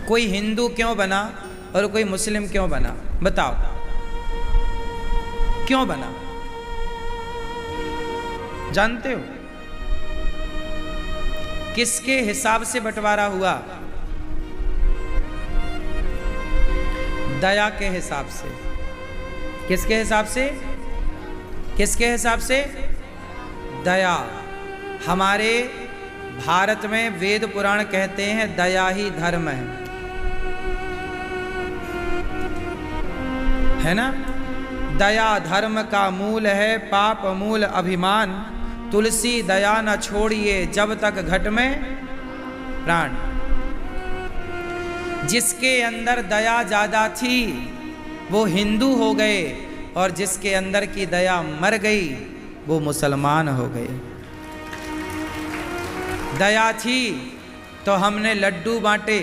कोई हिंदू क्यों बना और कोई मुस्लिम क्यों बना? बताओ क्यों बना? जानते हो किसके हिसाब से बंटवारा हुआ? दया के हिसाब से। किसके हिसाब से? किसके हिसाब से? दया। हमारे भारत में वेद पुराण कहते हैं दया ही धर्म है ना? दया धर्म का मूल है, पाप मूल अभिमान, तुलसी दया न छोड़िए जब तक घट में प्राण। जिसके अंदर दया ज्यादा थी वो हिंदू हो गए और जिसके अंदर की दया मर गई वो मुसलमान हो गए। दया थी तो हमने लड्डू बांटे,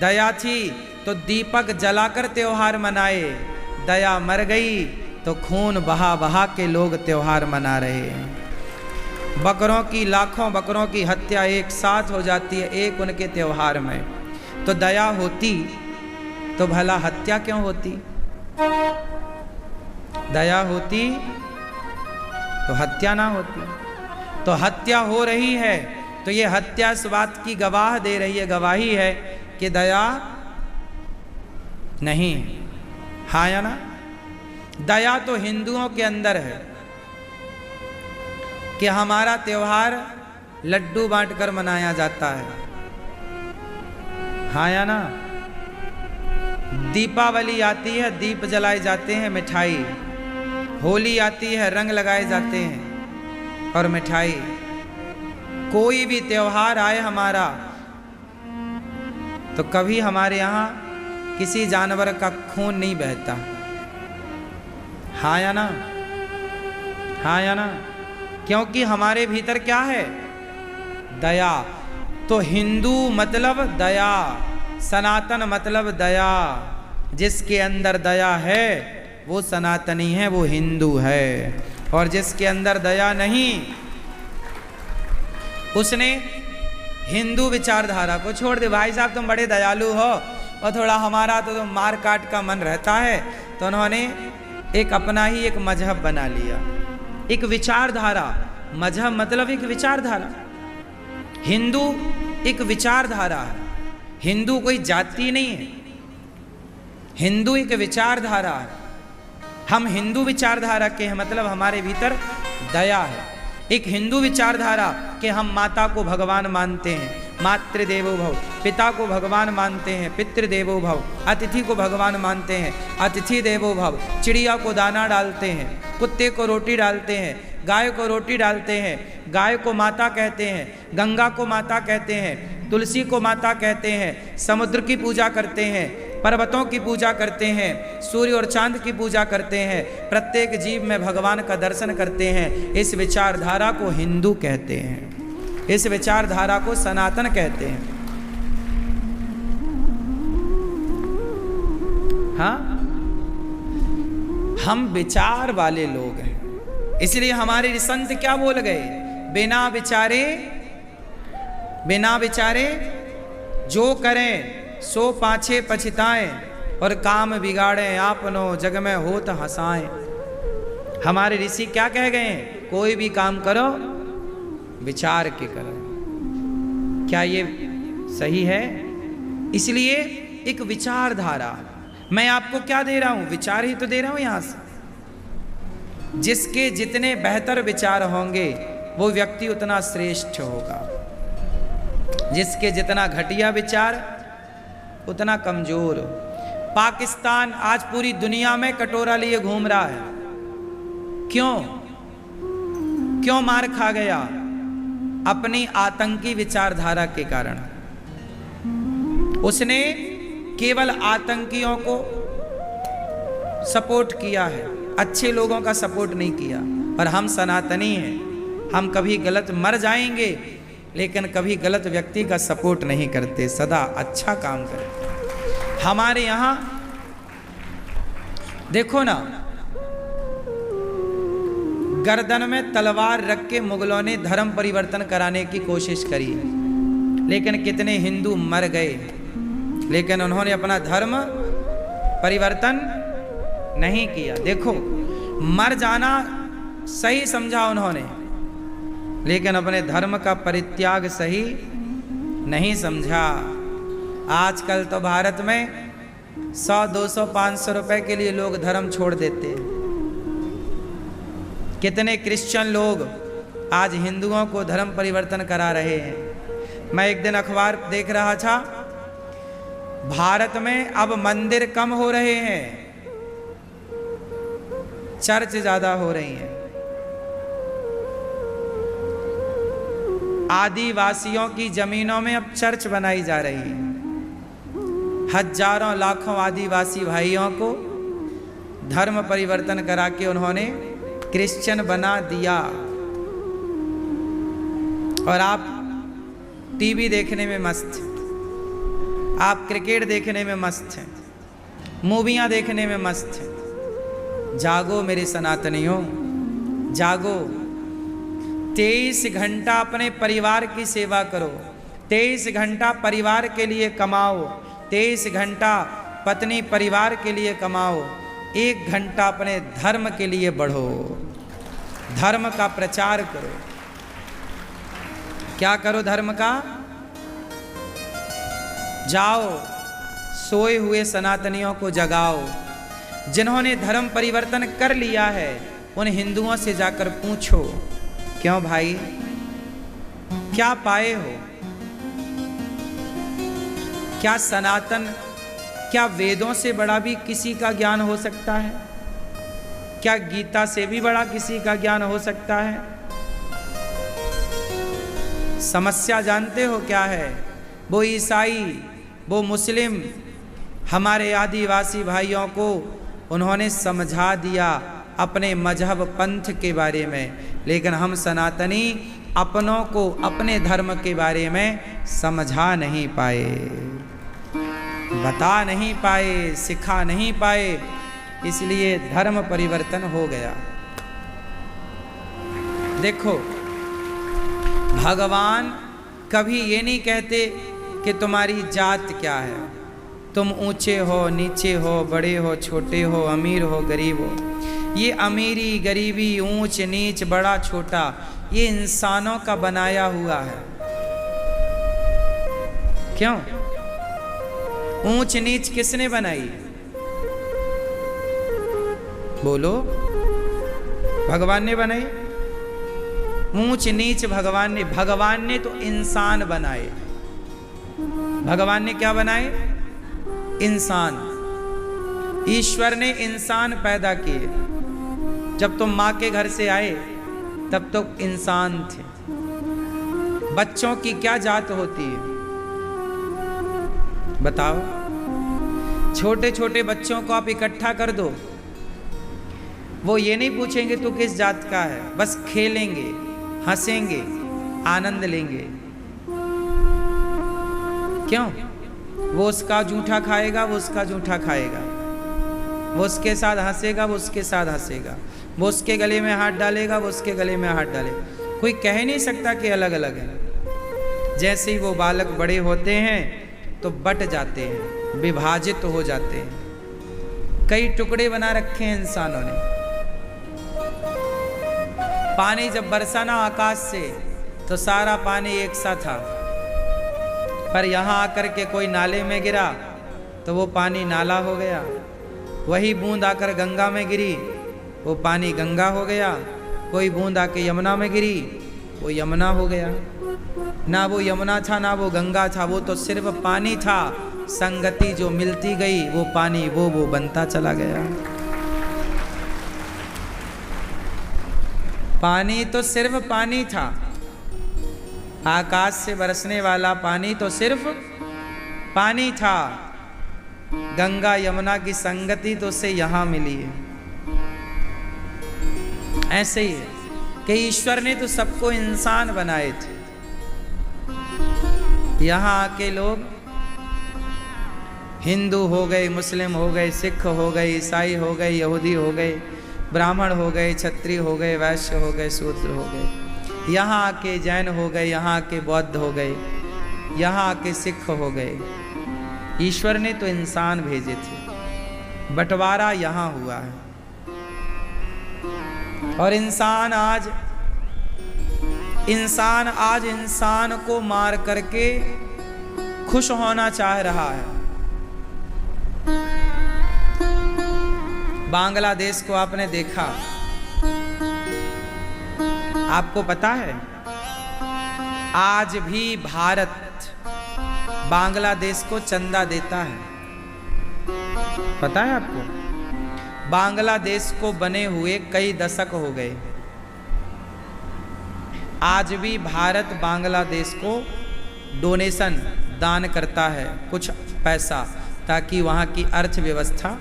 दया थी तो दीपक जलाकर त्योहार मनाए, दया मर गई तो खून बहा बहा के लोग त्योहार मना रहे हैं। बकरों की, लाखों बकरों की हत्या एक साथ हो जाती है एक उनके त्योहार में। तो दया होती तो भला हत्या क्यों होती? दया होती तो हत्या ना होती। तो हत्या हो रही है तो ये हत्या इस बात की गवाह दे रही है, गवाही है कि दया नहीं। हाँ या ना? दया तो हिंदुओं के अंदर है कि हमारा त्योहार लड्डू बांटकर मनाया जाता है। हाँ या ना? दीपावली आती है, दीप जलाए जाते हैं, मिठाई। होली आती है, रंग लगाए जाते हैं और मिठाई। कोई भी त्योहार आए हमारा तो कभी हमारे यहाँ किसी जानवर का खून नहीं बहता। हाँ या ना? हाँ या ना? क्योंकि हमारे भीतर क्या है? दया। तो हिंदू मतलब दया, सनातन मतलब दया। जिसके अंदर दया है वो सनातनी है, वो हिंदू है। और जिसके अंदर दया नहीं उसने हिंदू विचारधारा को छोड़ दे। भाई साहब तुम बड़े दयालु हो और थोड़ा हमारा तो मार काट का मन रहता है, तो उन्होंने एक अपना ही एक मजहब बना लिया, एक विचारधारा। मजहब मतलब एक विचारधारा। हिंदू एक विचारधारा है, हिंदू कोई जाति नहीं है, हिंदू एक विचारधारा है। हम हिंदू विचारधारा के हैं मतलब हमारे भीतर दया है। एक हिंदू विचारधारा कि हम माता को भगवान मानते हैं, मातृदेवो भव, पिता को भगवान मानते हैं, पितृदेवो भव, अतिथि को भगवान मानते हैं, अतिथि देवो भव। चिड़िया को दाना डालते हैं, कुत्ते को रोटी डालते हैं, गाय को रोटी डालते हैं, गाय को माता कहते हैं, गंगा को माता कहते हैं, तुलसी को माता कहते हैं, समुद्र की पूजा करते हैं, पर्वतों की पूजा करते हैं, सूर्य और चांद की पूजा करते हैं, प्रत्येक जीव में भगवान का दर्शन करते हैं। इस विचारधारा को हिंदू कहते हैं, इस विचारधारा को सनातन कहते हैं। हाँ, हम विचार वाले लोग हैं, इसलिए हमारे संत क्या बोल गए? बिना विचारे जो करें सो पाछे पछताएं और काम बिगाड़ें आपनो जग में होत हंसाएं। हमारे ऋषि क्या कह गए हैं? कोई भी काम करो विचार के करो। क्या ये सही है? इसलिए एक विचारधारा। मैं आपको क्या दे रहा हूं? विचार ही तो दे रहा हूं। यहां से जिसके जितने बेहतर विचार होंगे वो व्यक्ति उतना श्रेष्ठ होगा, जिसके जितना घटिया विचार उतना कमजोर। पाकिस्तान आज पूरी दुनिया में कटोरा लिए घूम रहा है। क्यों मार खा गया? अपनी आतंकी विचारधारा के कारण। उसने केवल आतंकियों को सपोर्ट किया है, अच्छे लोगों का सपोर्ट नहीं किया। और हम सनातनी हैं, हम कभी गलत मर जाएंगे लेकिन कभी गलत व्यक्ति का सपोर्ट नहीं करते, सदा अच्छा काम करते। हमारे यहाँ देखो ना, गर्दन में तलवार रख के मुगलों ने धर्म परिवर्तन कराने की कोशिश करी, लेकिन कितने हिंदू मर गए, लेकिन उन्होंने अपना धर्म परिवर्तन नहीं किया। देखो, मर जाना सही समझा उन्होंने, लेकिन अपने धर्म का परित्याग सही नहीं समझा। आजकल तो भारत में 100, 200, 500 रुपए के लिए लोग धर्म छोड़ देते हैं। कितने क्रिश्चियन लोग आज हिंदुओं को धर्म परिवर्तन करा रहे हैं। मैं एक दिन अखबार देख रहा था, भारत में अब मंदिर कम हो रहे हैं, चर्च ज्यादा हो रही हैं। आदिवासियों की जमीनों में अब चर्च बनाई जा रही है। हजारों लाखों आदिवासी भाइयों को धर्म परिवर्तन करा के उन्होंने क्रिश्चियन बना दिया। और आप टीवी देखने में मस्त हैं, आप क्रिकेट देखने में मस्त हैं, मूवियाँ देखने में मस्त हैं। जागो मेरे सनातनियों, जागो। 23 घंटा अपने परिवार की सेवा करो, 23 घंटा परिवार के लिए कमाओ, 23 घंटा पत्नी परिवार के लिए कमाओ, 1 घंटा अपने धर्म के लिए बढ़ो, धर्म का प्रचार करो। क्या करो धर्म का? जाओ, सोए हुए सनातनियों को जगाओ। जिन्होंने धर्म परिवर्तन कर लिया है उन हिंदुओं से जाकर पूछो, क्यों भाई, क्या पाए हो? क्या सनातन, क्या वेदों से बड़ा भी किसी का ज्ञान हो सकता है? क्या गीता से भी बड़ा किसी का ज्ञान हो सकता है? समस्या जानते हो क्या है? वो ईसाई, वो मुस्लिम, हमारे आदिवासी भाइयों को उन्होंने समझा दिया अपने मजहब पंथ के बारे में, लेकिन हम सनातनी अपनों को अपने धर्म के बारे में समझा नहीं पाए, बता नहीं पाए, सिखा नहीं पाए, इसलिए धर्म परिवर्तन हो गया। देखो, भगवान कभी ये नहीं कहते कि तुम्हारी जात क्या है, तुम ऊंचे हो नीचे हो, बड़े हो छोटे हो, अमीर हो गरीब हो। ये अमीरी गरीबी, ऊंच नीच, बड़ा छोटा, ये इंसानों का बनाया हुआ है। क्यों? ऊंच नीच किसने बनाई? बोलो, भगवान ने बनाई? ऊंच नीच भगवान ने तो इंसान बनाए। भगवान ने क्या बनाए? इंसान। ईश्वर ने इंसान पैदा किए। जब तुम माँ के घर से आए तब तो इंसान थे। बच्चों की क्या जात होती है बताओ? छोटे छोटे बच्चों को आप इकट्ठा कर दो, वो ये नहीं पूछेंगे तू किस जात का है, बस खेलेंगे, हंसेंगे, आनंद लेंगे। क्यों? वो उसका जूठा खाएगा, वो उसका जूठा खाएगा, वो उसके साथ हंसेगा, वो उसके साथ हंसेगा, वो उसके गले में हाथ डालेगा, वो उसके गले में हाथ डालेगा। कोई कह नहीं सकता कि अलग अलग है। जैसे ही वो बालक बड़े होते हैं तो बट जाते हैं, विभाजित हो जाते हैं। कई टुकड़े बना रखे हैं इंसानों ने। पानी जब बरसा ना आकाश से तो सारा पानी एक सा था, पर यहाँ आकर के कोई नाले में गिरा तो वो पानी नाला हो गया। वही बूंद आकर गंगा में गिरी, वो पानी गंगा हो गया। कोई बूंद आके यमुना में गिरी, वो यमुना हो गया। ना वो यमुना था ना वो गंगा था, वो तो सिर्फ पानी था। संगति जो मिलती गई वो पानी वो बनता चला गया। पानी तो सिर्फ पानी था, आकाश से बरसने वाला पानी तो सिर्फ पानी था। गंगा यमुना की संगति तो उससे यहाँ मिली है। ऐसे ही है कि ईश्वर ने तो सबको इंसान बनाए थे। यहाँ आके लोग हिंदू हो गए, मुस्लिम हो गए, सिख हो गए, ईसाई हो गए, यहूदी हो गए, ब्राह्मण हो गए, क्षत्रिय हो गए, वैश्य हो गए, शूद्र हो गए। यहाँ आके जैन हो गए, यहाँ आके बौद्ध हो गए, यहाँ आके सिख हो गए। ईश्वर ने तो इंसान भेजे थे, बंटवारा यहाँ हुआ है। और इंसान आज इंसान को मार करके खुश होना चाह रहा है। बांग्लादेश को आपने देखा, आपको पता है आज भी भारत बांग्लादेश को चंदा देता है, पता है आपको? बांग्लादेश को बने हुए कई दशक हो गए, आज भी भारत बांग्लादेश को डोनेशन दान करता है, कुछ पैसा, ताकि वहाँ की अर्थव्यवस्था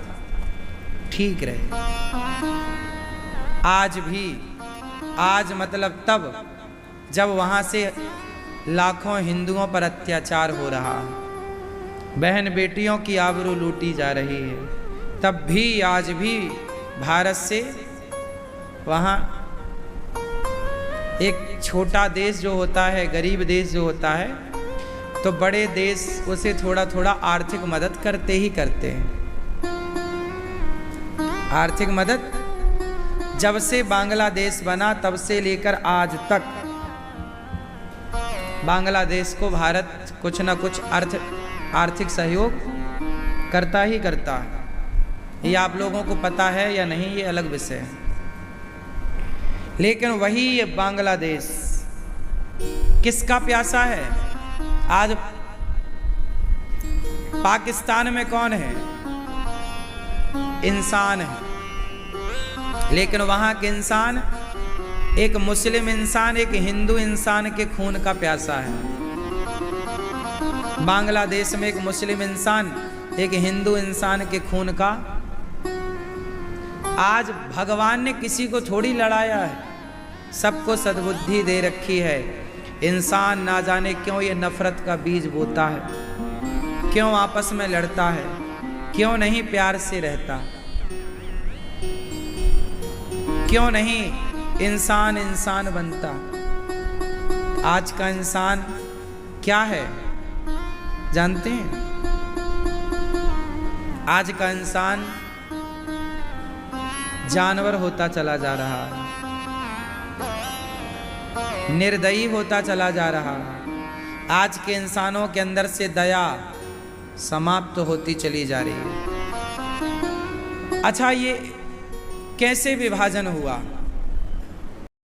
ठीक रहे। आज मतलब तब जब वहाँ से लाखों हिंदुओं पर अत्याचार हो रहा है, बहन बेटियों की आबरू लूटी जा रही है, तब भी आज भी भारत से वहाँ एक छोटा देश जो होता है, गरीब देश जो होता है, तो बड़े देश उसे थोड़ा थोड़ा आर्थिक मदद करते ही करते हैं। आर्थिक मदद जब से बांग्लादेश बना तब से लेकर आज तक बांग्लादेश को भारत कुछ न कुछ आर्थिक सहयोग करता ही करता है। ये आप लोगों को पता है या नहीं, ये अलग विषय है। लेकिन वही ये बांग्लादेश किसका प्यासा है? आज पाकिस्तान में कौन है? इंसान है, लेकिन वहाँ के इंसान, एक मुस्लिम इंसान, एक हिंदू इंसान के खून का प्यासा है। बांग्लादेश में एक मुस्लिम इंसान, एक हिंदू इंसान के खून का। आज भगवान ने किसी को थोड़ी लड़ाया है, सबको सद्बुद्धि दे रखी है। इंसान ना जाने क्यों ये नफरत का बीज बोता है, क्यों आपस में लड़ता है, क्यों नहीं प्यार से रहता, क्यों नहीं इंसान इंसान बनता। आज का इंसान क्या है जानते हैं? आज का इंसान जानवर होता चला जा रहा है, निर्दयी होता चला जा रहा है। आज के इंसानों के अंदर से दया समाप्त होती चली जा रही है। अच्छा, ये कैसे विभाजन हुआ?